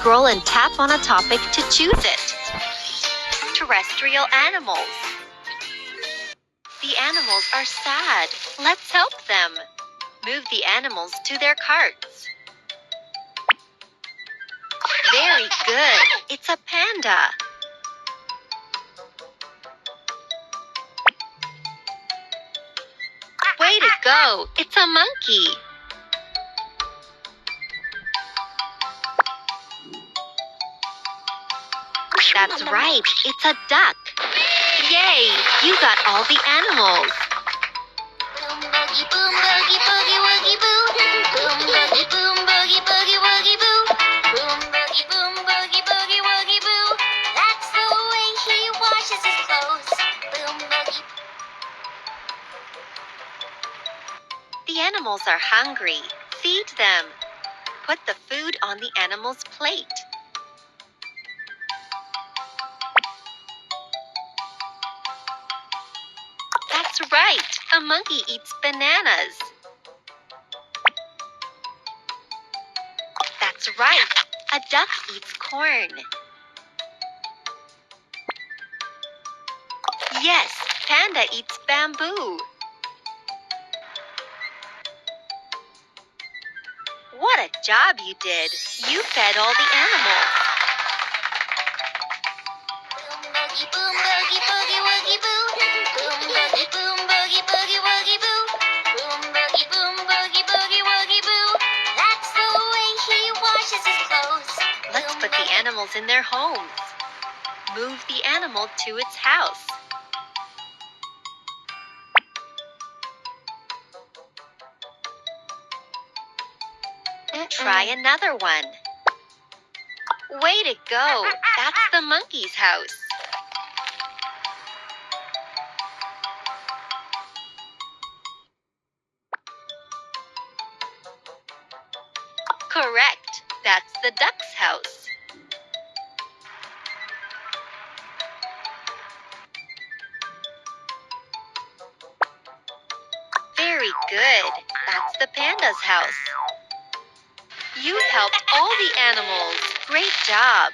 Scroll and tap on a topic to choose it. Terrestrial animals. The animals are sad. Let's help them. Move the animals to their carts. Very good. It's a panda. Way to go. It's a monkey. That's right. It's a duck. Yay! You got all the animals. Boom boogie boom boogie boogie woogie boo. Boom boogie boom boogie boogie woogie boo. Boom boogie boom boogie boogie woogie boo. That's the way he washes his clothes. Boom boogie. The animals are hungry. Feed them. Put the food on the animal's plate. That's right. A monkey eats bananas. That's right. A duck eats corn. Yes, panda eats bamboo. What a job you did. You fed all the animals. Boom boogie boom boogie boogie woogie boo. Boom boogie boom boogie boogie woogie boo. Boom boogie boom boogie boogie woogie boo. That's the way he washes his clothes. Let's put the animals in their homes. Move the animal to its house. Try another one. Way to go! That's the monkey's house. Correct. That's the duck's house. Very good. That's the panda's house. You've helped all the animals. Great job.